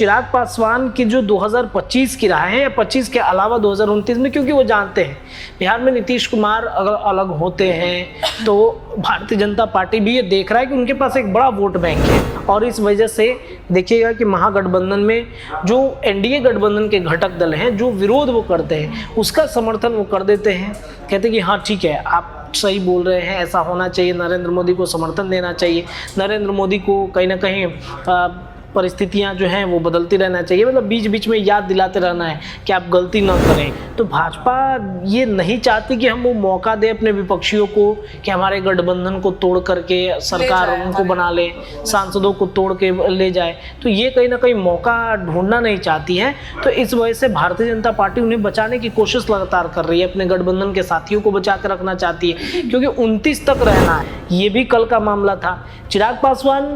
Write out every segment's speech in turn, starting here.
चिराग पासवान की जो 2025 की राह है या 25 के अलावा 2029 में, क्योंकि वो जानते हैं बिहार में नीतीश कुमार अगर अलग होते हैं तो भारतीय जनता पार्टी भी ये देख रहा है कि उनके पास एक बड़ा वोट बैंक है, और इस वजह से देखिएगा कि महागठबंधन में जो एनडीए गठबंधन के घटक दल हैं, जो विरोध वो करते हैं उसका समर्थन वो कर देते हैं, कहते हैं कि हाँ ठीक है, आप सही बोल रहे हैं, ऐसा होना चाहिए, नरेंद्र मोदी को समर्थन देना चाहिए, नरेंद्र मोदी को कहीं ना कहीं परिस्थितियां जो हैं वो बदलती रहना चाहिए, मतलब बीच बीच में याद दिलाते रहना है कि आप गलती ना करें। तो भाजपा ये नहीं चाहती कि हम वो मौका दें अपने विपक्षियों को कि हमारे गठबंधन को तोड़ करके सरकार उनको बना ले, सांसदों को तोड़ के ले जाए, तो ये कहीं ना कहीं मौका ढूंढना नहीं चाहती है। तो इस वजह से भारतीय जनता पार्टी उन्हें बचाने की कोशिश लगातार कर रही है, अपने गठबंधन के साथियों को बचा कर रखना चाहती है, क्योंकि 29 तक रहना है। ये भी कल का मामला था। चिराग पासवान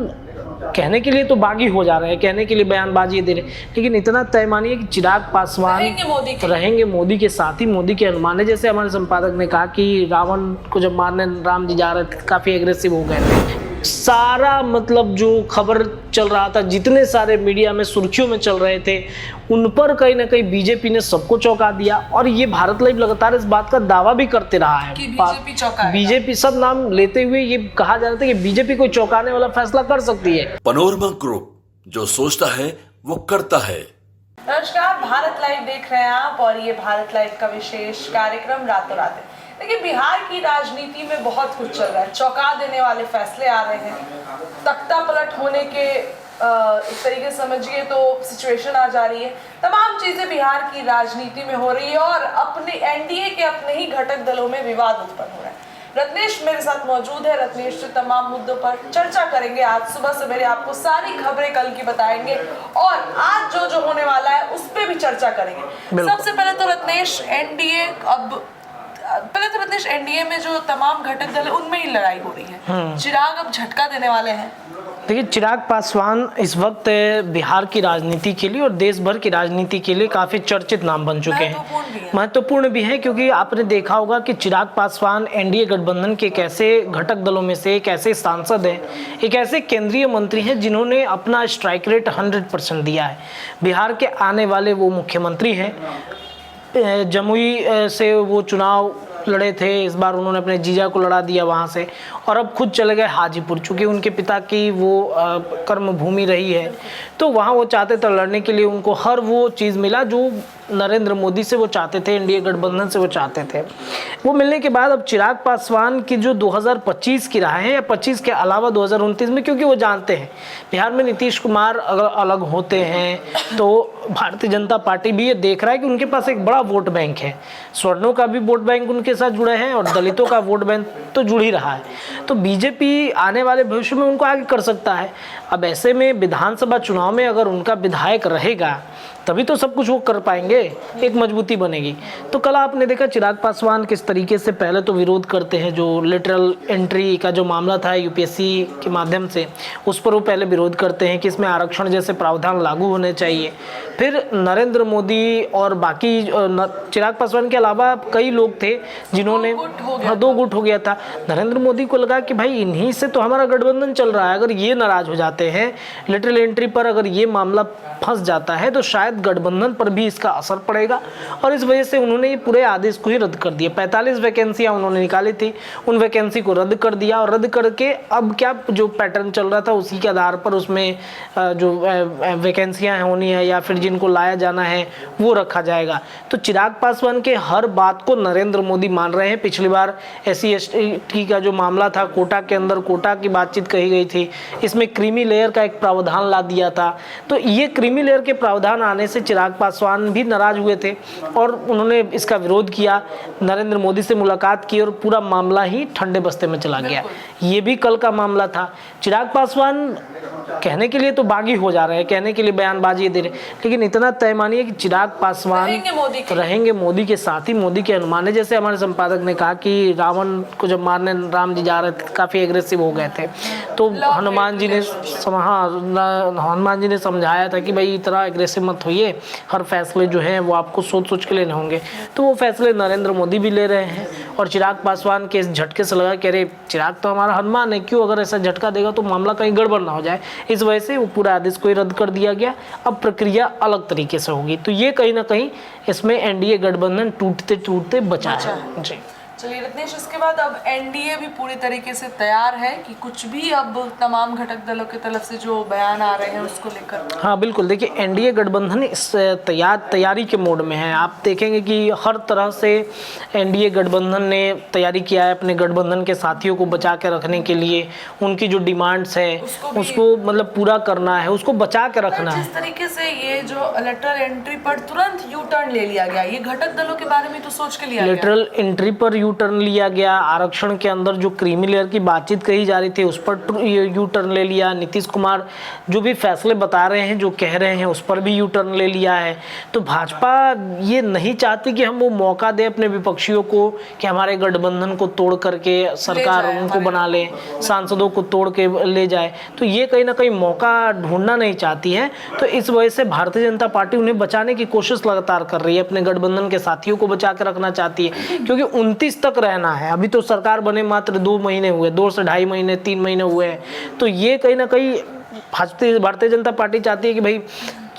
कहने के लिए तो बागी हो जा रहे हैं, कहने के लिए बयानबाजी दे रहे हैं, लेकिन इतना तय मानिए कि चिराग पासवान रहेंगे मोदी के साथ ही, मोदी के अनुमान है। जैसे हमारे संपादक ने कहा कि रावण को जब मारने राम जी जा रहे थे काफ़ी एग्रेसिव हो गए थे। सारा मतलब जो खबर चल रहा था, जितने सारे मीडिया में सुर्खियों में चल रहे थे, उन पर कहीं ना कहीं बीजेपी ने सबको चौंका दिया। और ये भारत लाइव लगातार इस बात का दावा भी करते रहा है कि बीजेपी सब नाम लेते हुए ये कहा जा रहा था कि बीजेपी कोई चौंकाने वाला फैसला कर सकती है। पनोरमा ग्रुप, जो सोचता है वो करता है। नमस्कार, भारत लाइव देख रहे हैं आप, और ये भारत लाइव का विशेष कार्यक्रम रातों रात है। देखिए, बिहार की राजनीति में बहुत कुछ चल रहा है, चौंका देने वाले फैसले आ रहे हैं, तख्ता पलट होने के एक तरीके से समझिए तो सिचुएशन आ जा रही है। तमाम चीजें बिहार की राजनीति में हो रही है और अपने एनडीए के अपने ही घटक दलों में विवाद उत्पन्न हो रहा है। रत्नेश मेरे साथ मौजूद है, रत्नेश से तमाम मुद्दों पर चर्चा करेंगे। आज सुबह सवेरे आपको सारी खबरें कल की बताएंगे और आज जो होने वाला है उस पर भी चर्चा करेंगे। सबसे पहले तो रत्नेश, एनडीए में जो तमाम घटक दल है उनमें ही लड़ाई हो रही है। चिराग अब झटका देने वाले हैं। देखिए, चिराग पासवान इस वक्त बिहार की राजनीति के लिए और देश भर की राजनीति के लिए काफ़ी चर्चित नाम बन चुके हैं, महत्वपूर्ण भी हैं, क्योंकि आपने देखा होगा कि चिराग पासवान एनडीए गठबंधन के एक ऐसे घटक दलों में से एक ऐसे सांसद हैं, एक ऐसे केंद्रीय मंत्री हैं जिन्होंने अपना स्ट्राइक रेट 100% दिया है। बिहार के आने वाले वो मुख्यमंत्री हैं। जमुई से वो चुनाव लड़े थे, इस बार उन्होंने अपने जीजा को लड़ा दिया वहाँ से, और अब खुद चले गए हाजीपुर, चूँकि उनके पिता की वो कर्म भूमि रही है, तो वहाँ वो चाहते थे लड़ने के लिए, उनको हर वो चीज़ मिला जो नरेंद्र मोदी से वो चाहते थे, एनडीए गठबंधन से वो चाहते थे। वो मिलने के बाद अब चिराग पासवान की जो 2025 की राह है या 25 के अलावा 2029 में, क्योंकि वो जानते हैं बिहार में नीतीश कुमार अगर अलग होते हैं तो भारतीय जनता पार्टी भी ये देख रहा है कि उनके पास एक बड़ा वोट बैंक है। स्वर्णों का भी वोट बैंक उनके साथ जुड़े हैं और दलितों का वोट बैंक तो जुड़ ही रहा है, तो बीजेपी आने वाले भविष्य में उनको आगे कर सकता है। अब ऐसे में विधानसभा चुनाव में अगर उनका विधायक रहेगा तभी तो सब कुछ वो कर पाएंगे, एक मजबूती बनेगी। तो कल आपने देखा चिराग पासवान किस तरीके से पहले तो विरोध करते हैं, जो लिटरल एंट्री का जो मामला था यूपीएससी के माध्यम से, उस पर वो पहले विरोध करते हैं कि इसमें आरक्षण जैसे प्रावधान लागू होने चाहिए। फिर नरेंद्र मोदी और बाकी चिराग पासवान के अलावा कई लोग थे जिन्होंने दो गुट हो गया था। नरेंद्र मोदी को लगा कि भाई इन्हीं से तो हमारा गठबंधन चल रहा है, अगर ये नाराज हो जाते हैं लिटरल एंट्री पर, अगर ये मामला फंस जाता है तो शायद गठबंधन पर भी इसका असर पड़ेगा, और इस वजह से उन्होंने ये पूरे आदेश को ही रद्द कर दिया। 45 वैकेंसियां उन्होंने निकाली थी, उन वैकेंसी को रद्द कर दिया, और रद्द करके अब क्या जो पैटर्न चल रहा था उसी के आधार पर उसमें जो वैकेंसियां होनी है या फिर जिनको लाया जाना है वो रखा जाएगा। तो चिराग पासवान के हर बात को नरेंद्र मोदी मान रहे हैं। पिछली बार SC/ST का जो मामला था, कोटा के अंदर कोटा की बातचीत कही गई थी, इसमें क्रीमी लेयर का एक प्रावधान ला दिया था। तो ये क्रीमी लेयर के प्रावधान आने से चिराग पासवान भी नाराज हुए थे और उन्होंने इसका विरोध किया, नरेंद्र मोदी से मुलाकात की और पूरा मामला ही ठंडे बस्ते में चला गया। ये भी कल का मामला था। चिराग पासवान कहने के लिए तो बागी हो जा रहे हैं, कहने के लिए बयानबाजी दे रहे हैं, लेकिन इतना तय मानिए कि चिराग पासवान रहेंगे मोदी के साथ ही, मोदी के अनुमान है। जैसे हमारे संपादक ने कहा कि रावण को जब मारने राम जी जा रहे थे काफ़ी एग्रेसिव हो गए थे, तो हनुमान जी ने समझाया था कि भाई इतना एग्रेसिव मत होइए, लिए हर फैसले जो हैं वो आपको सोच सोच के लेने होंगे। तो वो फैसले नरेंद्र मोदी भी ले रहे हैं और चिराग पासवान के इस झटके से लगा कि अरे चिराग तो हमारा हनुमान है, क्यों अगर ऐसा झटका देगा तो मामला कहीं गड़बड़ ना हो जाए। इस वजह से वो पूरा आदेश को ही रद्द कर दिया गया। अब प्रक्रिया अलग तरीके से होगी। तो ये कहीं ना कहीं इसमें एनडीए गठबंधन टूटते टूटते बचा है। जी चलिए रत्नेश, इसके बाद अब एनडीए भी पूरी तरीके से तैयार है कि कुछ भी अब तमाम घटक दलों की तरफ से जो बयान आ रहे हैं उसको लेकर? हाँ बिल्कुल, देखिए एनडीए गठबंधन इस तैयारी के मोड में है। आप देखेंगे कि हर तरह से एनडीए गठबंधन ने तैयारी किया है अपने गठबंधन के साथियों को बचा के रखने के लिए। उनकी जो डिमांड्स है उसको मतलब पूरा करना है, उसको बचा के रखना है। जिस तरीके से ये जो लेटरल एंट्री पर तुरंत यू टर्न ले लिया गया, ये घटक दलों के बारे में तो सोच के लिया गया। लेटरल एंट्री पर यू टर्न लिया गया, आरक्षण के अंदर जो क्रीमी लेयर की बातचीत कही जा रही थी उस पर यू टर्न ले लिया। नीतीश कुमार जो भी फैसले बता रहे हैं, जो कह रहे हैं, उस पर भी यू टर्न ले लिया है। तो भाजपा ये नहीं चाहती कि हम वो मौका दें अपने विपक्षियों को कि हमारे गठबंधन को तोड़ करके सरकार उनको बना ले, सांसदों को तोड़ के ले जाए। तो ये कहीं ना कहीं मौका ढूंढना नहीं चाहती है। तो इस वजह से भारतीय जनता पार्टी उन्हें बचाने की कोशिश लगातार कर रही है, अपने गठबंधन के साथियों को बचा के रखना चाहती है, क्योंकि 29 तक रहना है। अभी तो सरकार बने मात्र 2 महीने हुए, 2 से ढाई महीने 3 महीने हुए हैं। तो ये कहीं ना कहीं भारतीय जनता पार्टी चाहती है कि भाई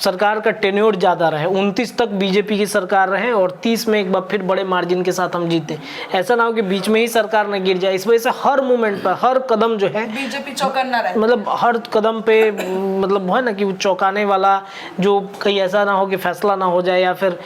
सरकार का टेन्योर ज़्यादा रहे, 29 तक बीजेपी की सरकार रहे और 30 में एक बार फिर बड़े मार्जिन के साथ हम जीते। ऐसा ना हो कि बीच में ही सरकार न गिर जाए। इस वजह से हर मोमेंट पर, हर कदम जो है बीजेपी चौकन्ना रहे, मतलब हर कदम पे मतलब है ना कि वो चौंकाने वाला, जो कहीं ऐसा ना हो कि फैसला ना हो जाए या फिर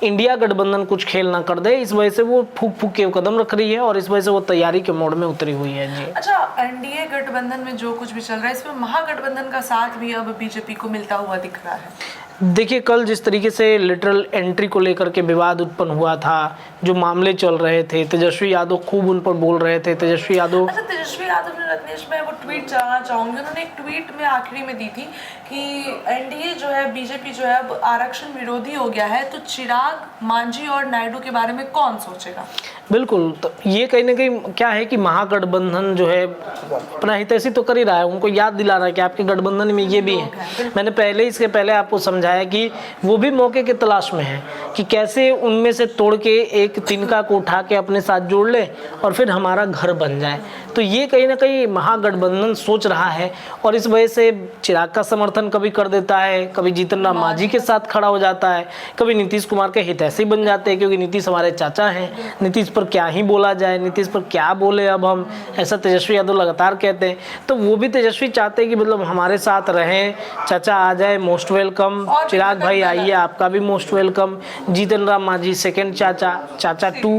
इंडिया गठबंधन कुछ खेल ना कर दे। इस वजह से वो फूक फूक के कदम रख रही है और इस वजह से वो तैयारी के मोड में उतरी हुई है। जी अच्छा, एनडीए गठबंधन में जो कुछ भी चल रहा है इसमें महागठबंधन का साथ भी अब बीजेपी को मिलता हुआ दिख रहा है। देखिए कल जिस तरीके से लिटरल एंट्री को लेकर के विवाद उत्पन्न हुआ था, जो मामले चल रहे थे, तेजस्वी यादव खूब उन पर बोल रहे थे। तेजस्वी यादव ने रत्नेश, मैं वो ट्वीट चलाना चाहूंगी। उन्होंने एक ट्वीट में आखिरी में दी थी कि एनडीए जो है, बीजेपी जो है अब आरक्षण विरोधी हो गया है, तो चिराग, मांझी और नायडू के बारे में कौन सोचेगा? बिल्कुल, तो ये कहीं ना कहीं क्या है कि महागठबंधन जो है अपना हितैषी तो कर ही रहा है, उनको याद दिला रहा है कि आपके गठबंधन में ये भी है। मैंने इसके पहले आपको समझाया कि वो भी मौके की तलाश में है कि कैसे उनमें से तोड़ के एक तिनका को उठा के अपने साथ जोड़ ले और फिर हमारा घर बन जाए। तो ये कहीं ना कहीं महागठबंधन सोच रहा है और इस वजह से चिराग का समर्थन कभी कर देता है, कभी जीतन राम मांझी के साथ खड़ा हो जाता है, कभी नीतीश कुमार के हितैषी बन जाते हैं, क्योंकि नीतीश हमारे चाचा हैं। नीतीश पर क्या ही बोला जाए, नीतीश पर क्या बोले अब हम, ऐसा तेजस्वी यादव लगातार कहते हैं। तो वो भी तेजस्वी चाहते हैं कि मतलब हमारे साथ रहें, चाचा आ जाए, मोस्ट वेलकम, चिराग भाई आइए, आपका भी most welcome, Jitan Ram Manjhi second चाचा 2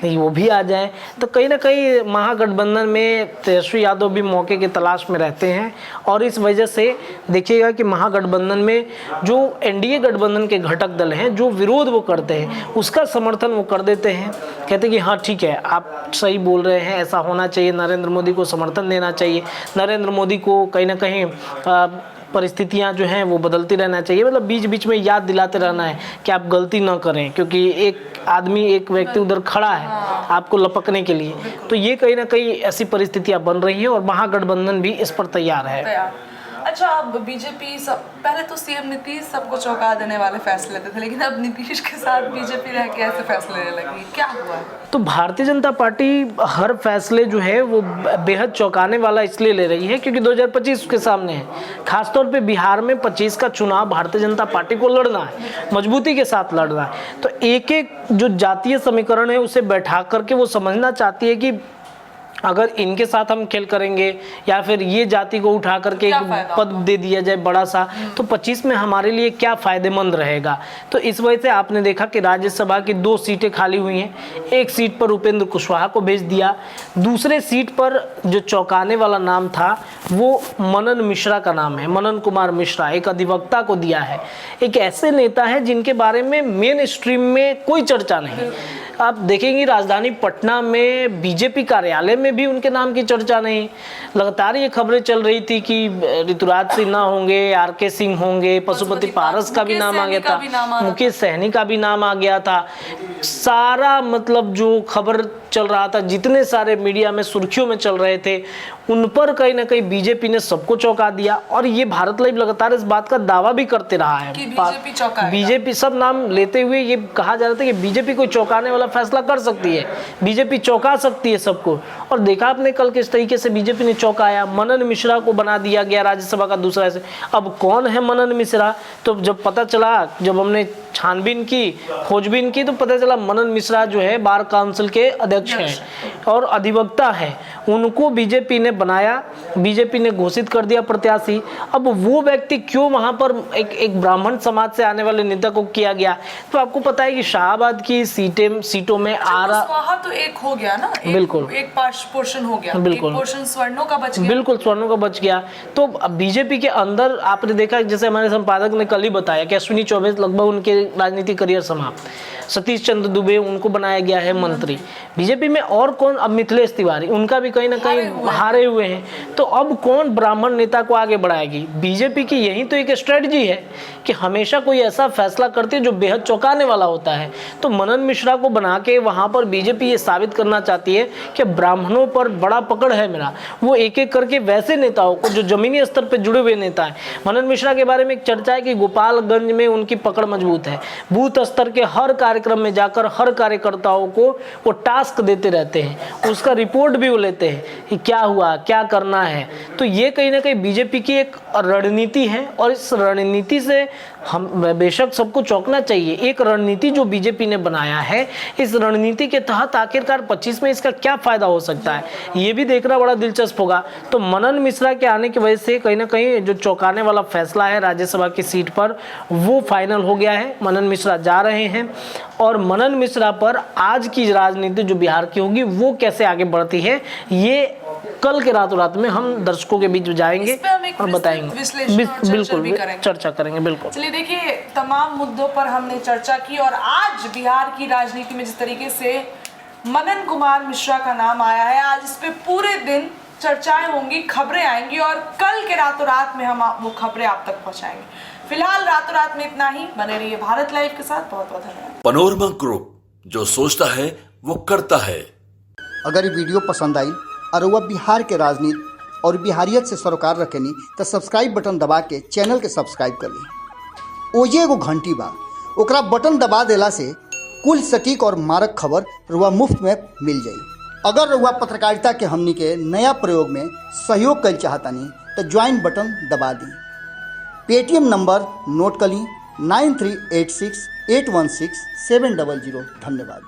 वो भी आ जाए। तो कहीं ना कहीं महागठबंधन में तेजस्वी यादव भी मौके की तलाश में रहते हैं और इस वजह से देखिएगा कि महागठबंधन में जो एनडीए गठबंधन के घटक दल हैं, जो विरोध वो करते हैं उसका समर्थन वो कर देते हैं, कहते हैं कि हाँ ठीक है, आप सही बोल रहे हैं, ऐसा होना चाहिए, नरेंद्र मोदी को समर्थन देना चाहिए, नरेंद्र मोदी को कहीं ना कहीं परिस्थितियां जो हैं वो बदलती रहना चाहिए, मतलब बीच बीच में याद दिलाते रहना है कि आप गलती ना करें, क्योंकि एक व्यक्ति उधर खड़ा है आपको लपकने के लिए। तो ये कहीं ना कहीं ऐसी परिस्थितियां बन रही हैं और महागठबंधन भी इस पर तैयार है। अच्छा, अब बीजेपी पहले तो सीएम नीतीश सबको चौंका देने वाले फैसले लेते थे, लेकिन अब नीतीश के साथ बीजेपी रह के ऐसे फैसले लेने लगी, क्या हुआ है? तो भारतीय जनता पार्टी हर फैसले जो है वो बेहद चौंकाने वाला इसलिए ले रही है क्योंकि 2025 उसके सामने है। खासतौर पे बिहार में 25 का चुनाव भारतीय जनता पार्टी को लड़ना है, मजबूती के साथ लड़ना है। तो एक एक जो जातीय समीकरण है उसे बैठा करके वो समझना चाहती है कि अगर इनके साथ हम खेल करेंगे या फिर ये जाति को उठा करके एक पद दे दिया जाए बड़ा सा, तो 25 में हमारे लिए क्या फायदेमंद रहेगा। तो इस वजह से आपने देखा कि राज्यसभा की 2 सीटें खाली हुई हैं, एक सीट पर उपेंद्र कुशवाहा को भेज दिया, दूसरे सीट पर जो चौंकाने वाला नाम था वो मनन मिश्रा का नाम है, मनन कुमार मिश्रा, एक अधिवक्ता को दिया है। एक ऐसे नेता है जिनके बारे में मेन स्ट्रीम में कोई चर्चा नहीं। आप देखेंगे राजधानी पटना में बीजेपी कार्यालय में भी उनके नाम की चर्चा नहीं। लगातार ये खबरें चल रही थी कि ऋतुराज सिन्हा होंगे, आरके सिंह होंगे, पशुपति पारस का भी नाम आ गया था, मुकेश सहनी का भी नाम आ गया था। सारा मतलब जो खबर चल रहा था, जितने सारे मीडिया में सुर्खियों में चल रहे थे, उन पर कहीं ना कहीं बीजेपी ने सबको चौंका दिया। और ये भारत लाइव लगातार इस बात का दावा भी करते रहा है कि बीजेपी चौंकाएगा। बीजेपी सब नाम लेते हुए ये कहा जा रहा था कि बीजेपी कोई चौंकाने वाला फैसला कर सकती है, बीजेपी चौंका सकती है सबको। और देखा आपने कल किस तरीके से बीजेपी ने चौंकाया। मनन मिश्रा को बना दिया गया राज्यसभा का दूसरा ऐसे। अब कौन है मनन मिश्रा, तो जब पता चला, जब हमने छानबीन की, खोजबीन की, तो पता चला मनन मिश्रा जो है बार काउंसिल के अध्यक्ष हैं और अधिवक्ता है। उनको बीजेपी ने बनाया, बीजेपी ने घोषित कर दिया प्रत्याशी। अब वो व्यक्ति क्यों वहां पर एक ब्राह्मण समाज से आने वाले नेता को किया गया? तो आपको पता है कि शाहबाद की सीटों में आ रहा तो एक हो गया ना, बिल्कुल एक पोर्शन हो गया, बिल्कुल, एक पोर्शन सवर्णों का बच गया, बिल्कुल सवर्णों का बच गया। तो बीजेपी के अंदर आपने देखा, जैसे हमारे संपादक ने कल ही बताया कि अश्विनी चौबे लगभग उनके राजनीतिक करियर समाप्त, सतीश चंद्र दुबे उनको बनाया गया है मंत्री। बीजेपी में और कौन? अब मिथिलेश तिवारी, उनका भी कहीं ना कहीं हारे हुए हैं। तो अब कौन ब्राह्मण नेता को आगे बढ़ाएगी? बीजेपी की यही तो एक स्ट्रेटजी है कि हमेशा कोई ऐसा फैसला करती है जो बेहद चौंकाने वाला होता है। तो मनन मिश्रा को बना के वहां पर बीजेपी ये साबित करना चाहती है कि ब्राह्मणों पर बड़ा पकड़ है मेरा। वो एक एक करके वैसे नेताओं को जो जमीनी स्तर पर जुड़े हुए नेता है, मनन मिश्रा के बारे में एक चर्चा है कि गोपालगंज में उनकी पकड़ मजबूत है। बूथ स्तर के हर कार्यक्रम में जाकर हर कार्यकर्ताओं को वो टास्क देते रहते हैं, उसका रिपोर्ट भी वो लेते हैं कि क्या हुआ, क्या करना है। तो ये कहीं ना कहीं बीजेपी की एक रणनीति है और इस रणनीति से हम बेशक सबको चौंकना चाहिए। एक रणनीति जो बीजेपी ने बनाया है, इस रणनीति के तहत आखिरकार 25 में इसका क्या फायदा हो सकता है, ये भी देखना बड़ा दिलचस्प होगा। तो मनन मिश्रा के आने की वजह से कहीं ना कहीं जो चौंकाने वाला फैसला है राज्यसभा की सीट पर, वो फाइनल हो गया है। मनन मिश्रा जा रहे हैं और मनन मिश्रा पर आज की राजनीति जो बिहार की होगी वो कैसे आगे बढ़ती है, ये कल के रातों रात में हम दर्शकों के बीच जाएंगे और बताएंगे, बिल्कुल चर्चा करेंगे। बिल्कुल, चलिए देखिए, तमाम मुद्दों पर हमने चर्चा की और आज बिहार की राजनीति में जिस तरीके से मनन कुमार मिश्रा का नाम आया है, आज इस पे पूरे दिन चर्चाएं होंगी, खबरें आएंगी और कल के रातों रात में हम वो खबरें आप तक पहुंचाएंगे। फिलहाल रातों रात में इतना ही। बने रहिए भारत लाइव के साथ। बहुत बहुत धन्यवाद। पनोरमा ग्रुप, जो सोचता है वो करता है। अगर ये वीडियो पसंद आई और वह बिहार के राजनीति और बिहारियत से सरोकार रखेनी तो सब्सक्राइब बटन दबा के चैनल के सब्सक्राइब कर ली। ओजे एगो घंटी बा, ओकरा बटन दबा देला से कुल सटीक और मारक खबर रुआ मुफ्त में मिल जाई। अगर रुआ पत्रकारिता के हमनी के नया प्रयोग में सहयोग कर चाहतानी तो ज्वाइन बटन दबा दी। पेटीएम नंबर नोट कर ली 9386816700। धन्यवाद।